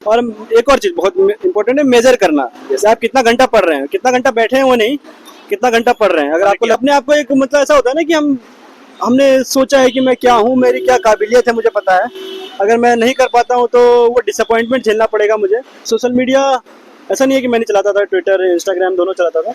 और एक और चीज बहुत इम्पोर्टेंट है, मेजर करना। जैसे आप कितना घंटा पढ़ रहे हैं, कितना घंटा बैठे हैं वो नहीं, कितना घंटा पढ़ रहे हैं। अगर आपको अपने आप को एक मतलब ऐसा होता है ना कि हमने सोचा है कि मैं क्या हूँ, मेरी क्या काबिलियत है, मुझे पता है। अगर मैं नहीं कर पाता हूँ तो वो डिसअपॉइंटमेंट झेलना पड़ेगा मुझे। सोशल मीडिया ऐसा नहीं है कि मैं नहीं चलाता था, ट्विटर इंस्टाग्राम दोनों चलाता था,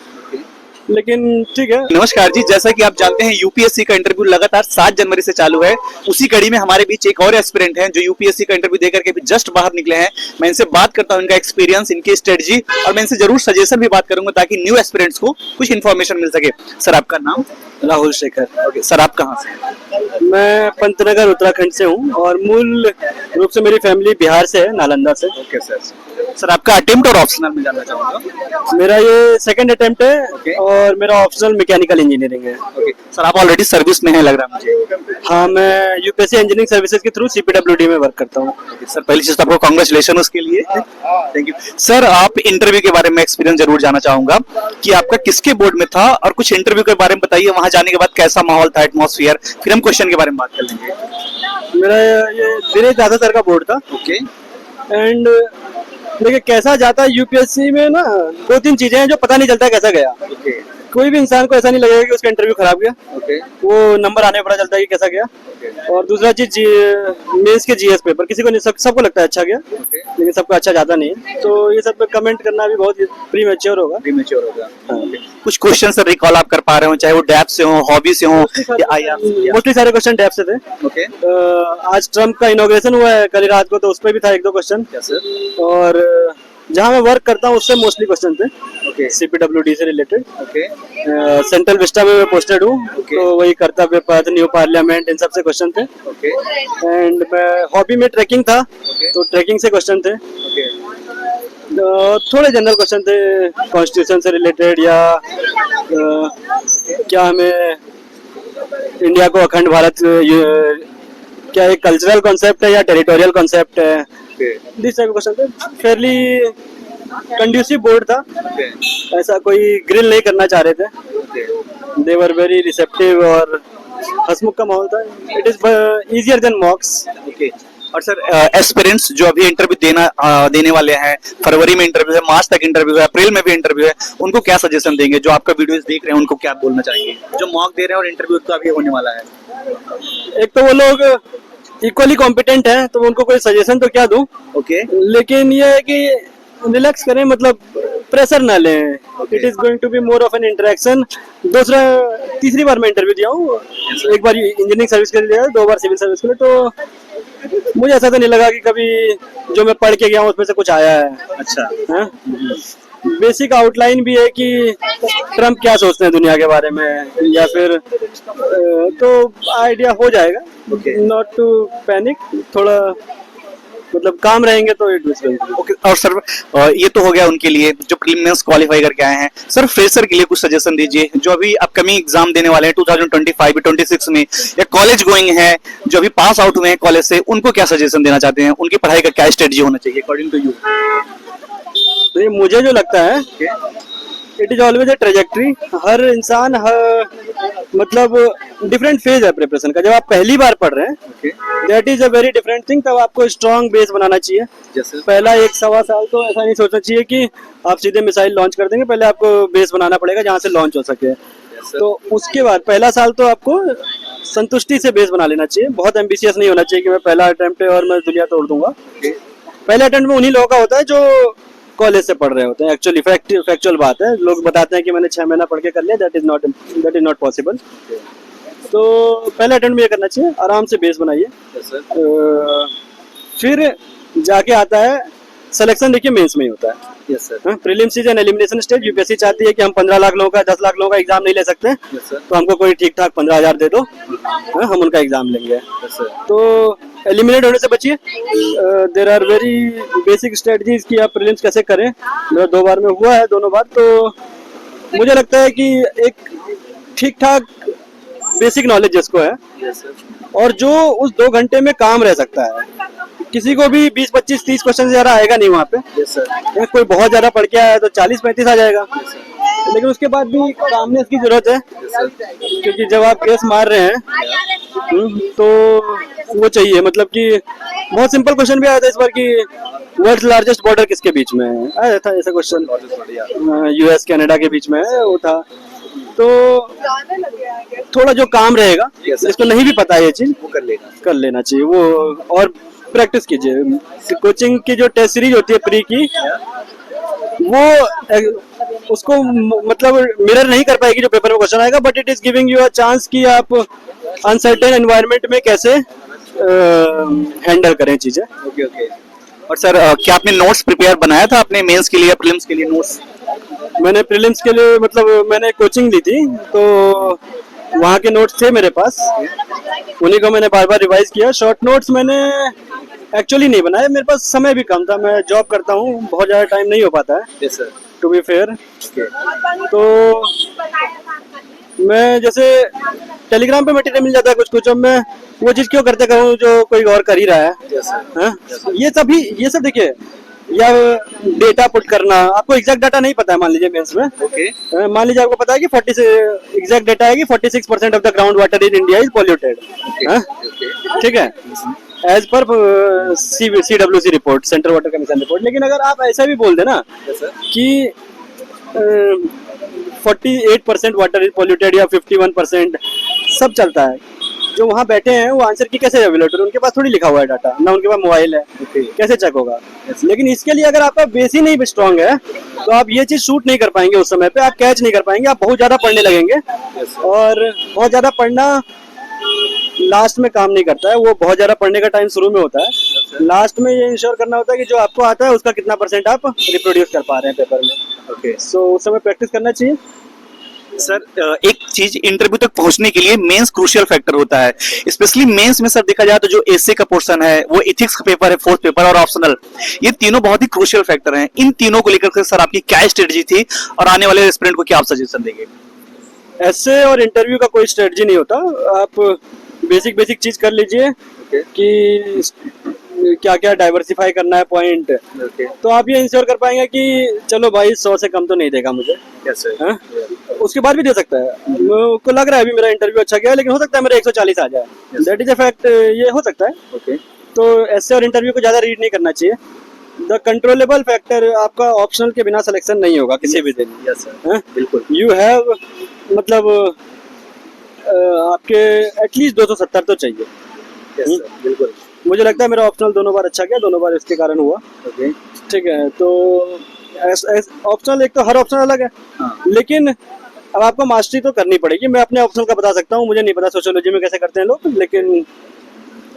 लेकिन ठीक है। नमस्कार जी, जैसा कि आप जानते हैं यूपीएससी का इंटरव्यू लगातार 7 जनवरी से चालू है। उसी कड़ी में हमारे बीच एक और एस्पिरेंट हैं जो यूपीएससी का इंटरव्यू देकर के भी जस्ट बाहर निकले हैं। मैं इनसे बात करता हूं, इनका एक्सपीरियंस, इनकी स्ट्रेटजी, और मैं इनसे जरूर सजेशन भी बात करूंगा ताकि न्यू एस्पिरेंट्स को कुछ इन्फॉर्मेशन मिल सके। सर, आपका नाम? राहुल शेखर। ओके सर, आप कहाँ से? मैं पंतनगर उत्तराखंड से हूँ और मूल रूप से मेरी फैमिली बिहार से है, नालंदा से। Okay sir. सर, आपका अटेम्प्ट और ऑप्शनल में जानना चाहूंगा। मेरा ये सेकंड अटेम्प्ट है। Okay. और मेरा ऑप्शनल मैकेनिकल इंजीनियरिंग है। ओके सर, आप ऑलरेडी सर्विस में है लग रहा है मुझे। हाँ, मैं यूपीएससी इंजीनियरिंग सर्विसेज के थ्रू सीपीडब्ल्यूडी में वर्क करता हूँ। सर, पहली चीज तो आपको कांग्रेचुलेशन उसके लिए, थैंक यू। सर, आप इंटरव्यू के बारे में एक्सपीरियंस जरूर जानना चाहूंगा कि आपका किसके बोर्ड में था, और कुछ इंटरव्यू के बारे में बताइए, वहां जाने के बाद कैसा माहौल था, एटमॉस्फेयर, फिर हम क्वेश्चन के बारे में बात कर लेंगे। मेरा ये दिनेश दादा सर का बोर्ड था। ओके। एंड देखिए कैसा जाता है यूपीएससी में ना, 2-3 चीजें हैं जो पता नहीं चलता कैसा गया। ओके। कोई भी इंसान को ऐसा नहीं लगेगा कि उसका इंटरव्यू खराब गया। ओके। वो नंबर आने पर पता चलता है कि कैसा गया। और दूसरा चीज मेंस के जीएस पेपर किसी को नहीं, सबको लगता है अच्छा गया, लेकिन सबका अच्छा जाता नहीं है। तो ये सब पे कमेंट करना भी बहुत प्रीमेच्योर होगा। कुछ क्वेश्चन सर रिकॉल आप कर पा रहे हो, चाहे वो डैप से हो, हॉबी से हो, या आईआर से? मोस्टली सारे क्वेश्चन डैप से थे। ओके। आज ट्रम्प का इनॉग्रेशन हुआ है कल रात को, तो उस पर भी था 1-2 क्वेश्चन। और जहाँ मैं वर्क करता हूँ उससे मोस्टली क्वेश्चन थे। ओके। सीपीडब्ल्यूडी से रिलेटेड। ओके। सेंट्रल विस्टा में मैं पोस्टेड हूँ। Okay. तो वही कर्तव्य पथ, न्यू पार्लियामेंट, इन सब से क्वेश्चन थे। ओके। एंड मैं हॉबी में ट्रैकिंग था। Okay. तो ट्रैकिंग से क्वेश्चन थे। ओके। थोड़े जनरल क्वेश्चन थे कॉन्स्टिट्यूशन से रिलेटेड, या क्या हमें इंडिया को अखंड भारत क्या एक कल्चरल कॉन्सेप्ट है या टेरिटोरियल कॉन्सेप्ट है, दिस टाइप क्वेश्चन थे। फेयरली कंड्यूसिव बोर्ड था। ऐसा कोई ग्रिल नहीं करना चाह रहे थे। दे वर वेरी रिसेप्टिव और हंसमुख का माहौल था। It is easier than मॉक्स। Okay. और सर, एस्पिरेंट्स जो अभी इंटरव्यू देने वाले हैं, फरवरी में इंटरव्यू है, मार्च तक इंटरव्यू है, अप्रैल में भी इंटरव्यू है, उनको क्या सजेशन देंगे? जो आपका वीडियोस देख रहे हैं उनको क्या बोलना चाहिए, जो मॉक दे रहे हैं और इंटरव्यू तो अभी होने वाला है? एक तो वो लोग इक्वली कॉम्पिटेंट हैं, तो उनको कोई सजेशन तो क्या दूं। ओके। लेकिन ये है कि रिलैक्स करें, मतलब प्रेशर ना लें। It is going to be more of an interaction. तीसरी बार मैं इंटरव्यू दिया हूँ। एक बार इंजीनियरिंग सर्विस के लिए दिया, 2 बार सिविल सर्विस के लिए। तो मुझे ऐसा तो नहीं लगा कि कभी जो मैं पढ़ के गया हूँ उसमें से कुछ आया है। अच्छा। बेसिक आउटलाइन भी है कि ट्रम्प क्या सोचते हैं दुनिया के बारे में, या फिर तो आइडिया हो जाएगा। नॉट टू पैनिक, थोड़ा मतलब काम रहेंगे तो इट विल। ओके। और सर, ये तो हो गया उनके लिए जो प्रीलिम्स क्वालिफाई करके आए हैं। सर, फ्रेशर के लिए कुछ सजेशन दीजिए जो अभी अपकमिंग एग्जाम देने वाले हैं 2025-26 में, या कॉलेज गोइंग है जो अभी पास आउट हुए हैं कॉलेज से, उनको क्या सजेशन देना चाहते हैं? उनकी पढ़ाई का क्या स्ट्रेटजी होना चाहिए अकॉर्डिंग टू यू? तो ये मुझे जो लगता है, it is always a trajectory. हर इंसान मतलब डिफरेंट फेज है प्रिपरेशन का। जब आप पहली बार पढ़ रहे हैं, that is a very different thing. तब आपको स्ट्रॉन्ग बेस बनाना चाहिए। पहला 1-1.25 साल तो ऐसा नहीं सोचना चाहिए कि आप सीधे मिसाइल लॉन्च कर देंगे। पहले आपको बेस बनाना पड़ेगा जहाँ से लॉन्च हो सके। तो उसके बाद पहला साल तो आपको संतुष्टि से बेस बना लेना चाहिए। बहुत एम्बिशियस नहीं होना चाहिए कि मैं पहला अटेम्प्ट है और मैं दुनिया तोड़ दूंगा। पहले अटेम्प्ट में उन्हीं लोगों का होता है जो कॉलेज से पढ़ रहे होते हैं। एक्चुअली फैक्चुअल बात है। लोग बताते हैं कि मैंने 6 महीना पढ़ के कर लिया, दैट इज नॉट पॉसिबल। तो पहले अटेम्प्ट में ये करना चाहिए, आराम से बेस बनाइए। फिर जाके आता है सिलेक्शन। देखिए मेंस में ही होता है। Prelims is an elimination stage. UPSC चाहती है कि हम 15 लाख लोगों का, 10 लाख लोगों का एग्जाम नहीं ले सकते। तो हमको कोई ठीक ठाक 15,000 दे दो, हम उनका एग्जाम लेंगे। तो एलिमिनेट होने से बचिए। There are very basic strategies कि आप प्रीलिम्स कैसे करें। मेरा 2 बार में हुआ है, दोनों बार। तो मुझे लगता है कि एक ठीक ठाक बेसिक नॉलेज जिसको है, और जो उस 2 घंटे में काम रह सकता है। किसी को भी 20, 25, 30 क्वेश्चन से ज्यादा आएगा नहीं वहाँ पे। कोई बहुत ज्यादा पढ़ के आया तो 40, 35 आ जाएगा। लेकिन उसके बाद भी कामनेस की जरूरत है, क्योंकि जब आप केस मार रहे हैं तो वो चाहिए। मतलब कि बहुत सिंपल क्वेश्चन भी आया था इस बार कि वर्ल्ड लार्जेस्ट बॉर्डर किसके बीच में है, आया था ऐसा क्वेश्चन, यूएस कनाडा के बीच में है वो था। तो थोड़ा जो काम रहेगा, जिसको नहीं भी पता है ये चीज, वो कर लेना चाहिए वो, और प्रैक्टिस कीजिए। कोचिंग की जो टेस्ट सीरीज होती है प्री की, वो उसको मतलब मिरर नहीं कर पाएगी जो पेपर में क्वेश्चन आएगा, but it is giving you a chance कि आप अनसर्टेन एनवायरनमेंट में कैसे हैंडल करें चीजें। Okay okay. और सर क्या आपने नोट्स प्रिपेयर बनाया था अपने मेंस के लिए या प्रीलिम्स के लिए नोट्स? मैंने प्रीलिम्स के लिए मतलब मैंने कोचिंग ली थी, तो वहाँ के नोट्स थे मेरे पास, उन्हीं को मैंने बार बार रिवाइज किया। शॉर्ट नोट्स मैंने एक्चुअली नहीं बनाए, मेरे पास समय भी कम था, मैं जॉब करता हूँ, बहुत ज़्यादा टाइम नहीं हो पाता है yes sir. To be fair. तो मैं जैसे टेलीग्राम पे मटेरियल मिल जाता है कुछ कुछ, अब मैं वो चीज़ क्यों करते कहूँ जो कोई और कर ही रहा है। Yes sir. हाँ? ये सब देखिए, या डेटा पुट करना, आपको एग्जैक्ट डाटा नहीं पता है मान लीजिए मेंस में, ओके मान लीजिए आपको पता है कि 40 एग्जैक्ट डेटा है कि 46% of the ground water in India is polluted, ठीक है, as per CWC report, central water commission report. लेकिन अगर आप ऐसा भी बोल देना कि 48% वाटर इज पॉल्यूटेड या 51%, सब चलता है। जो वहाँ बैठे हैं वो आंसर की कैसे एवेलेबल है, उनके पास थोड़ी लिखा हुआ है डाटा, ना उनके पास मोबाइल है, कैसे चेक होगा। लेकिन इसके लिए अगर आपका बेस ही नहीं स्ट्रांग है तो आप ये चीज शूट नहीं कर पाएंगे उस समय पे, आप कैच नहीं कर पाएंगे, आप बहुत ज्यादा पढ़ने लगेंगे, और बहुत ज्यादा पढ़ना लास्ट में काम नहीं करता है। वो बहुत ज्यादा पढ़ने का टाइम शुरू में होता है, लास्ट में ये इंश्योर करना होता है कि जो आपको आता है उसका कितना % आप रिप्रोड्यूस कर पा रहे हैं पेपर में। ओके सो उस समय प्रैक्टिस करना चाहिए। सर एक चीज इंटरव्यू तक पहुंचने के लिए मेंस क्रूशियल फैक्टर होता है, स्पेशली मेंस में सर देखा जाए तो जो एसए का पोर्शन है, वो एथिक्स का पेपर है, फोर्थ पेपर और ऑप्शनल, ये तीनों बहुत ही क्रूशियल फैक्टर हैं। इन तीनों को लेकर सर आपकी क्या स्ट्रेटजी थी और आने वाले एस्पिरेंट को क्या आप सजेशन देंगे? ऐसे और इंटरव्यू का कोई स्ट्रेटजी नहीं होता, आप बेसिक चीज कर लीजिए कि क्या क्या डाइवर्सिफाई करना है पॉइंट, तो आप ये इंश्योर कर पाएंगे कि चलो भाई 100 से कम तो नहीं देगा मुझे। हाँ? उसके बाद भी दे सकता है, मुझको लग रहा है अभी मेरा इंटरव्यू अच्छा गया है, लेकिन हो सकता है मेरा 140 आ जाए, दैट इज अ फैक्ट, ये हो सकता है। तो ऐसे और इंटरव्यू को ज्यादा रीड नहीं करना चाहिए। द कंट्रोलेबल फैक्टर, आपका ऑप्शनल के बिना सिलेक्शन नहीं होगा किसी भी दिन। बिल्कुल। यू हैव मतलब आपके एटलीस्ट 270 तो चाहिए। बिल्कुल। मुझे लगता है मेरा ऑप्शनल दोनों बार अच्छा गया, दोनों बार इसके कारण हुआ। ठीक है, तो ऑप्शनल एक तो हर ऑप्शन अलग है, लेकिन अब आपको मास्टरी तो करनी पड़ेगी। मैं अपने ऑप्शनल का बता सकता हूँ, मुझे नहीं पता सोशियोलॉजी में कैसे करते हैं लोग, लेकिन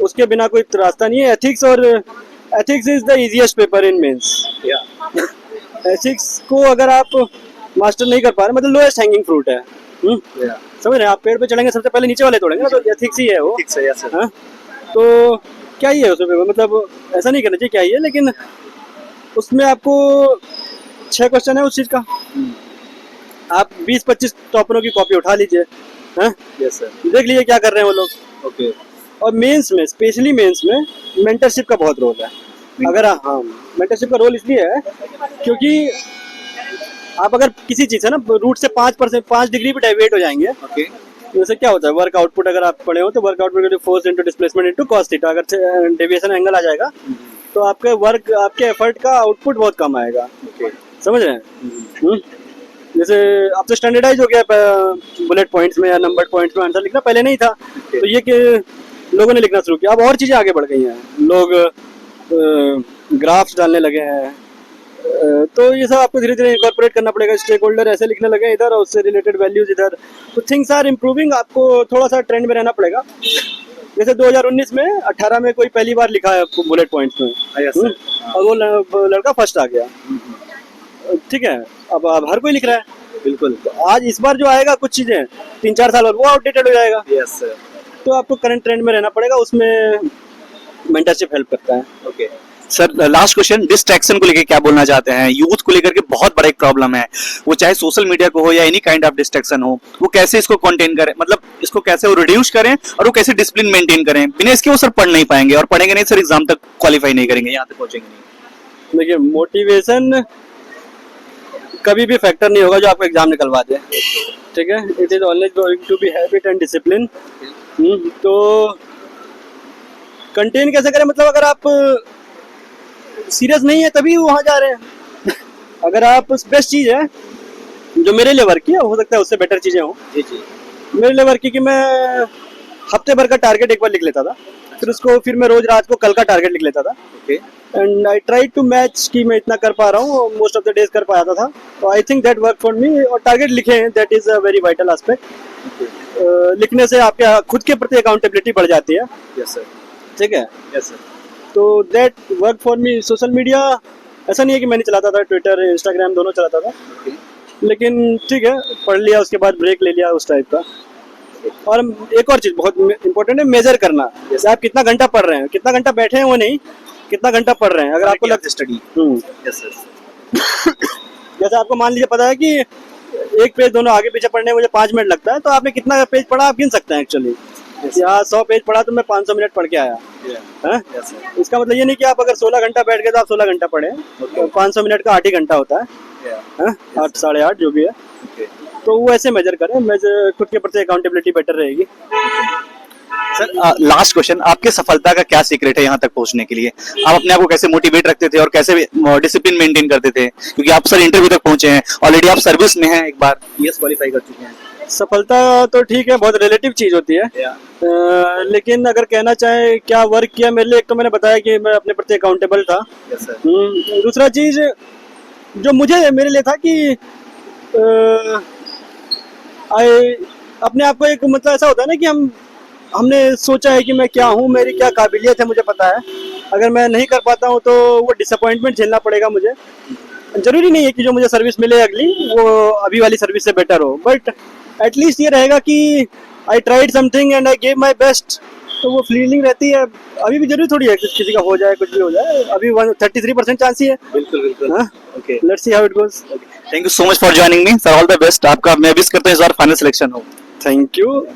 उसके बिना कोई रास्ता नहीं है। Ethics is the easiest paper in mains. Ethics को अगर आप मास्टर नहीं कर पा रहे, मतलब लोएस्ट हैंगिंग फ्रूट है। समझ रहे हैं, आप पेड़ पे चढ़ेंगे सबसे पहले नीचे वाले तोड़ेंगे ना, तो एथिक्स ही है वो। हाँ? तो क्या ही है उसमें, मतलब ऐसा नहीं करना चाहिए क्या ही है, लेकिन उसमें आपको 6 क्वेश्चन है उस चीज का, आप 20-25 टॉपरों की कॉपी उठा लीजिए। हाँ? देख लीजिए क्या कर रहे हैं वो लोग। और मेंस में, स्पेशली मेंस में मेंटरशिप का बहुत रोल है। अगर हाँ, मेंटरशिप का रोल इसलिए है क्योंकि आप अगर किसी चीज से ना रूट से 5 डिग्री पे डाइवेट हो जाएंगे, जैसे क्या होता है वर्क आउटपुट, अगर आप पढ़े हो तो work output force into displacement into cos theta, अगर डेविएशन एंगल आ जाएगा तो आपके एफर्ट का आउटपुट बहुत कम आएगा। समझ रहे हैं? जैसे अब तो स्टैंडर्डाइज हो गया बुलेट पॉइंट्स में या नंबर्ड पॉइंट्स में आंसर लिखना, पहले नहीं था। तो ये कि लोगों ने लिखना शुरू किया, अब और चीजें आगे बढ़ गई हैं, लोग ग्राफ्स डालने लगे हैं, तो ये सब आपको धीरे धीरे इनकॉर्पोरेट करना पड़ेगा। स्टेक होल्डर ऐसे लिखने लगे इधर और उससे रिलेटेड वैल्यूज इधर, तो थिंग्स आर इम्प्रूविंग। आपको थोड़ा सा ट्रेंड में रहना पड़ेगा। जैसे 2019 में 18 में कोई पहली बार लिखा है बुलेट पॉइंट्स में, और वो लड़का फर्स्ट आ गया। ठीक है, अब हर कोई लिख रहा है। बिल्कुल। तो आज इस बार जो आएगा कुछ चीजें 3-4 साल और वो आउटडेटेड हो जाएगा। तो आपको करंट ट्रेंड में रहना पड़ेगा, उसमें मेंटरशिप हेल्प करता है। सर लास्ट क्वेश्चन, डिस्ट्रैक्शन को लेकर क्या बोलना चाहते हैं? यूथ को लेकर के बहुत बड़ा एक प्रॉब्लम है, वो चाहे सोशल मीडिया को हो या एनी काइंड ऑफ डिस्ट्रैक्शन हो, वो कैसे इसको कंटेन करें, मतलब इसको कैसे वो रिड्यूस करें और वो कैसे डिसिप्लिन मेंटेन करें? बिना इसके वो सर पढ़ नहीं पाएंगे, और पढ़ेंगे नहीं सर एग्जाम तक क्वालिफाई नहीं करेंगे, यहाँ तक पहुंचेंगे नहीं। देखिए, मोटिवेशन कभी भी फैक्टर नहीं होगा जो आपको एग्जाम निकलवा दे, ठीक है। It is always going to be habit and discipline. तो कंटेन कैसे करें, मतलब अगर आप सीरियस नहीं है तभी वहां जा रहे हैं। अगर आप बेस्ट चीज है जो मेरे लिए वर्क किया, हो सकता है उससे बेटर चीजें हो। जी जी। मेरे लिए वर्क की कि मैं हफ्ते भर का टारगेट एक बार लिख लेता था, फिर मैं रोज रात को कल का टारगेट लिख लेता था। Okay. And I try to match कि मैं इतना कर पा रहा हूँ, मोस्ट ऑफ द डेज कर पाता था। तो I think that work for मी। और टारगेट लिखे हैं, that is a very vital aspect. लिखने से आपके खुद के प्रति अकाउंटेबिलिटी बढ़ जाती है। Yes sir. ठीक है। Yes sir. तो that work for me. Social media ऐसा नहीं है कि मैं नहीं चलाता था, ट्विटर इंस्टाग्राम दोनों चलाता था, लेकिन ठीक है पढ़ लिया, उसके बाद ब्रेक ले लिया उस टाइप का। और एक और चीज बहुत इंपॉर्टेंट है, मेजर करना। जैसे आप कितना घंटा पढ़ रहे हैं, कितना घंटा बैठे हैं वो नहीं, कितना घंटा पढ़ रहे हैं। अगर आपको लगता स्टडी, यस सर, जैसे आपको मान लीजिए पता है कि एक पेज दोनों आगे पीछे पढ़ने में मुझे 5 मिनट लगता है, तो आपने कितना पेज पढ़ा आप गिन सकते हैं एक्चुअली। यहाँ 100 पेज पढ़ा तो मैं 500 मिनट पढ़ के आया है। इसका मतलब ये नहीं कि आप अगर 16 घंटा बैठ गए तो आप 16 घंटा पढ़े। 500 मिनट का 8 ही घंटा होता है, 8 साढ़े 8 जो भी है। तो वो ऐसे मेजर करें, मेजर खुद के प्रति अकाउंटेबिलिटी बेटर रहेगी। सर लास्ट क्वेश्चन, आपके सफलता का क्या सीक्रेट है यहाँ तक पहुँचने के लिए? आप अपने आप को कैसे मोटिवेट रखते थे और कैसे डिसिप्लिन मेंटेन करते थे? क्योंकि आप सर इंटरव्यू तक पहुंचे हैं, ऑलरेडी आप सर्विस में हैं, एक बार ईएस क्वालिफाई कर चुके हैं। सफलता तो ठीक है, बहुत रिलेटिव चीज होती है। लेकिन अगर कहना चाहे क्या वर्क किया मेरे लिए, एक तो मैंने बताया कि मैं अपने प्रति अकाउंटेबल था। दूसरा चीज जो मुझे मेरे लिए था कि अपने आप को एक, मतलब ऐसा होता है ना कि हमने सोचा है कि मैं क्या हूँ, मेरी क्या काबिलियत है, मुझे पता है। अगर मैं नहीं कर पाता हूँ तो वो डिसअपॉइंटमेंट झेलना पड़ेगा मुझे। जरूरी नहीं है कि जो मुझे सर्विस मिले अगली वो अभी वाली सर्विस से बेटर हो, बट एटलीस्ट ये रहेगा कि I tried something and I gave my best. तो वो फीलिंग रहती है। अभी भी जरूरी थोड़ी है कि किसी का हो जाए, कुछ भी हो जाए। अभी 33% चांस ही है। बिल्कुल बिल्कुल। Okay, let's see how it goes. Thank you so much for joining me sir, all the best. आपका मैं विश करता हूँ इस बार फाइनल सिलेक्शन हो। Thank you.